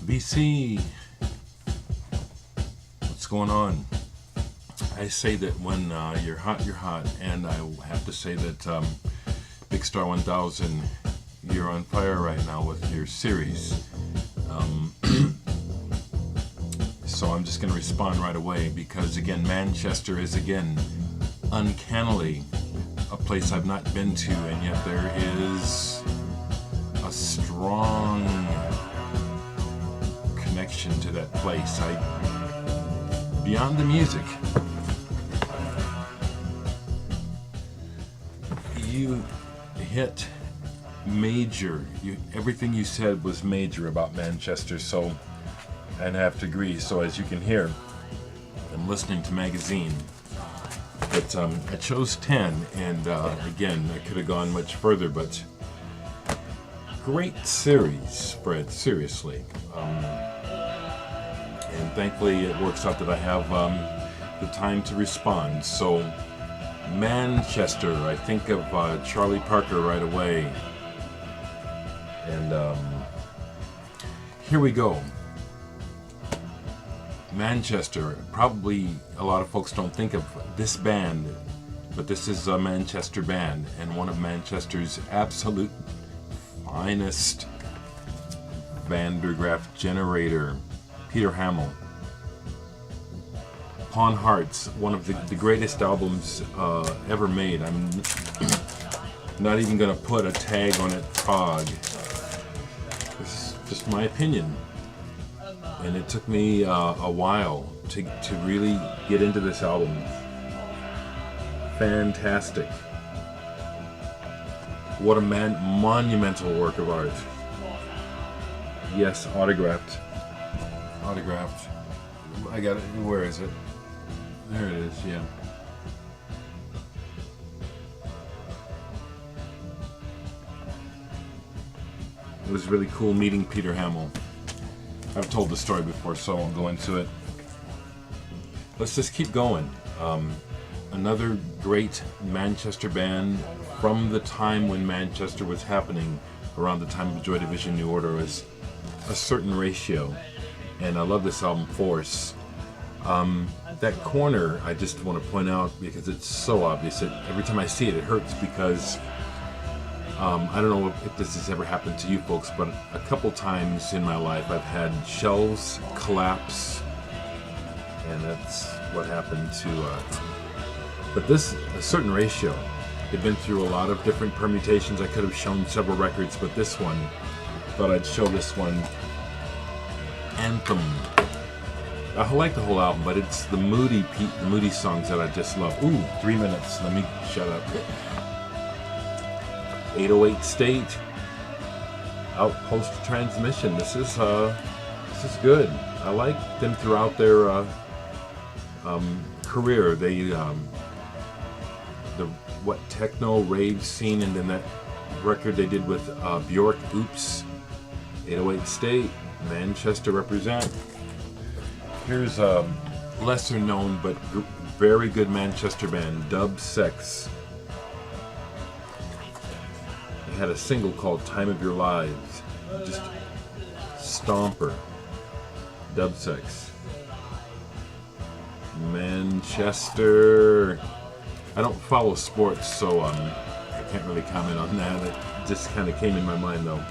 BC, what's going on? I say that when you're hot, and I have to say that Big Star 1000, you're on fire right now with your series. So I'm just going to respond right away because, again, Manchester is, again, uncannily a place I've not been to, and yet there is a strong connection to that place. Beyond the music, you hit major. Everything you said was major about Manchester, so and I have to agree. So as you can hear, I'm listening to magazine, but I chose 10, and again, I could have gone much further, but great series, Fred, seriously. And thankfully it works out that I have the time to respond. So Manchester, I think of Charlie Parker right away, and here we go. Manchester, probably a lot of folks don't think of this band, but this is a Manchester band, and one of Manchester's absolute finest band, Graaf Generator, Peter Hamel. Pawn Hearts, one of the greatest albums ever made. I'm not even going to put a tag on it, prog. This is just my opinion. And it took me a while to really get into this album. Fantastic. What a monumental work of art. Yes, autographed. Autographed. I got it. Where is it? There it is, yeah. It was really cool meeting Peter Hamel. I've told the story before, so I won't go into it. Let's just keep going. Another great Manchester band from the time when Manchester was happening, around the time of Joy Division New Order, was A Certain Ratio. And I love this album, Force. That corner, I just want to point out because it's so obvious. Every time I see it, it hurts because I don't know if this has ever happened to you folks, but a couple times in my life I've had shelves collapse, and that's what happened to. But this, A Certain Ratio, they've been through a lot of different permutations. I could have shown several records, but this one, thought I'd show this one. Anthem. I like the whole album, but it's the moody songs that I just love. Ooh, 3 minutes. Let me shut up. 808 State. Outpost Transmission. This is good. I like them throughout their career. They the techno rave scene, and then that record they did with Bjork. Oops. 808 State. Manchester represent. Here's a lesser known but very good Manchester band, Dub Sex. They had a single called Time of Your Lives. Just stomper. Dub Sex. Manchester. I don't follow sports, so I can't really comment on that. It just kind of came in my mind though.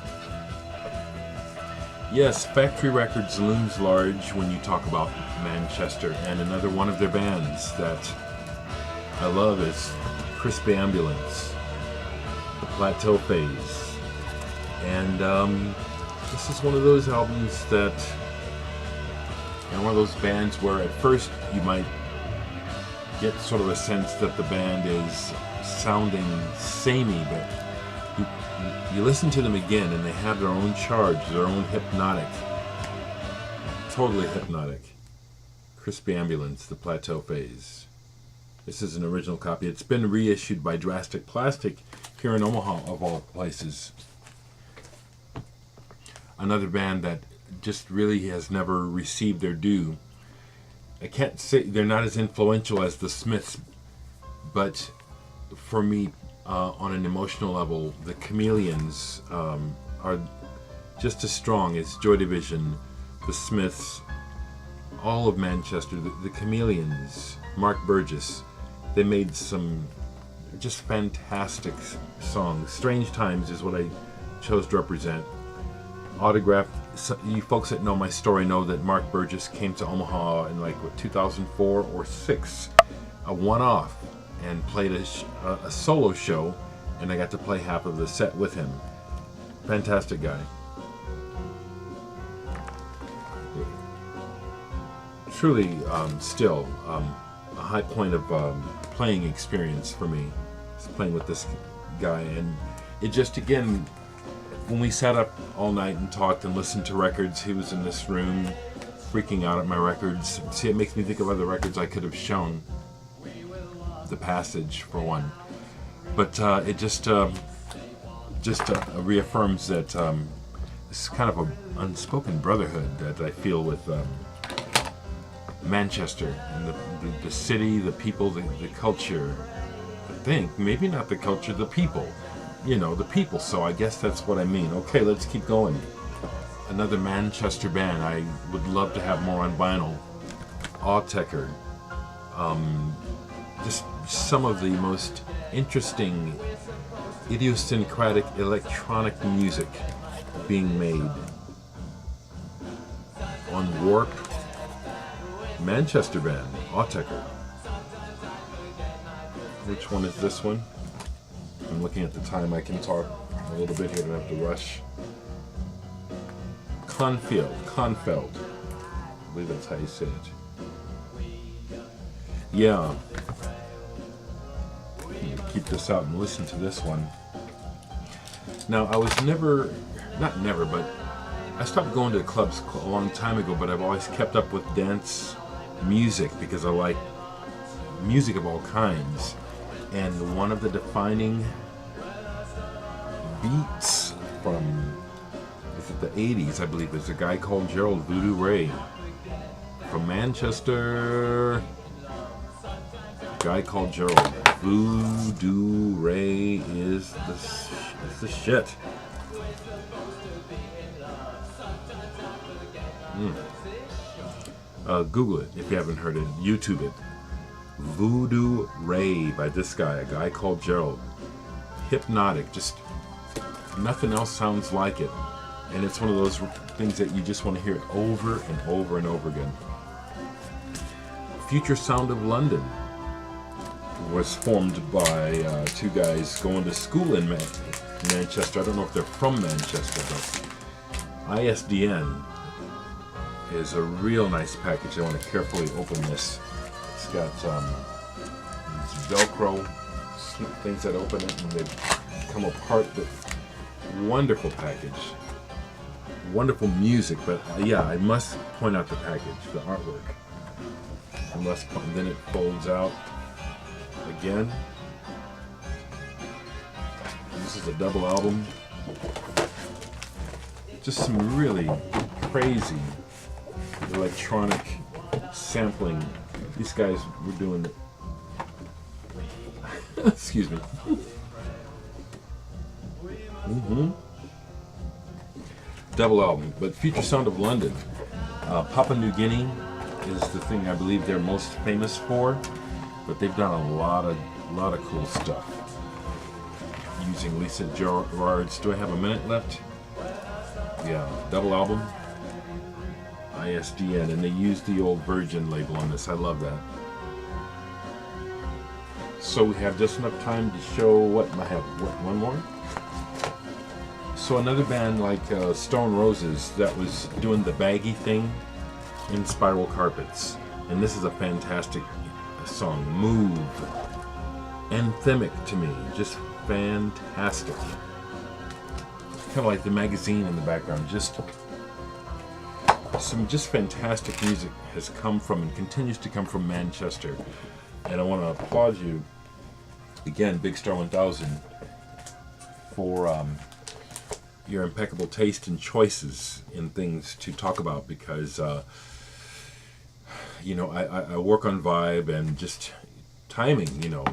Yes, Factory Records looms large when you talk about Manchester, and another one of their bands that I love is Crispy Ambulance, The Plateau Phase, and this is one of those albums that, and one of those bands where at first you might get sort of a sense that the band is sounding samey, but you listen to them again and they have their own charge, their own hypnotic, totally hypnotic. Crispy Ambulance, The Plateau Phase. This is an original copy. It's been reissued by Drastic Plastic here in Omaha, of all places. Another band that just really has never received their due. I can't say they're not as influential as the Smiths, but for me, on an emotional level, the Chameleons are just as strong as Joy Division, the Smiths, all of Manchester, the Chameleons, Mark Burgess. They made some just fantastic songs. Strange Times is what I chose to represent. Autograph. So you folks that know my story know that Mark Burgess came to Omaha in like what, 2004 or 6, a one-off, and played a solo show, and I got to play half of the set with him. Fantastic guy. Truly, still a high point of playing experience for me, playing with this guy. And it just, again, when we sat up all night and talked and listened to records, he was in this room freaking out at my records. See, it makes me think of other records I could have shown. The Passage, for one. But it just reaffirms that this is kind of an unspoken brotherhood that I feel with Manchester, and the city, the people, the culture. I think, maybe not the culture, the people. You know, the people, so I guess that's what I mean. Okay, let's keep going. Another Manchester band I would love to have more on vinyl. Autechre. Just some of the most interesting, idiosyncratic electronic music being made on Warp. Manchester band, Autechre. Which one is this one? I'm looking at the time. I can talk a little bit here, don't have to rush. Confeld. I believe that's how you say it. Yeah. Keep this out and listen to this one. Now, I was but I stopped going to the clubs a long time ago, but I've always kept up with dance music because I like music of all kinds. And one of the defining beats from the 80s, I believe, is a Guy Called Gerald, Voodoo Ray. From Manchester, Guy Called Gerald. Voodoo Ray is the shit. Google it if you haven't heard it. YouTube it. Voodoo Ray by this guy, a Guy Called Gerald. Hypnotic, just nothing else sounds like it. And it's one of those things that you just want to hear it over and over and over again. Future Sound of London was formed by two guys going to school in Manchester. I don't know if they're from Manchester, but ISDN is a real nice package. I want to carefully open this. It's got these Velcro things that open it and they come apart. But wonderful package. Wonderful music, but yeah, I must point out the package, the artwork. And then it folds out again. This is a double album. Just some really crazy electronic sampling. These guys were doing it. Excuse me. Double album, but Future Sound of London. Papua New Guinea is the thing I believe they're most famous for, but they've done a lot of cool stuff using Lisa Gerard's. Do I have a minute left? Yeah, double album, ISDN, and they used the old Virgin label on this. I love that. So we have just enough time to show what I have. One more. So another band like Stone Roses that was doing the baggy thing in Spiral Carpets. And this is a fantastic song. Move. Anthemic to me. Just fantastic. Kind of like the magazine in the background. Just some fantastic music has come from and continues to come from Manchester. And I want to applaud you again, Big Star 1000, for your impeccable taste and choices in things to talk about, because you know, I work on vibe and just timing. You know,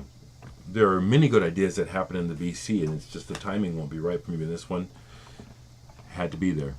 there are many good ideas that happen in the BC, and it's just the timing won't be right for me. And this one had to be there.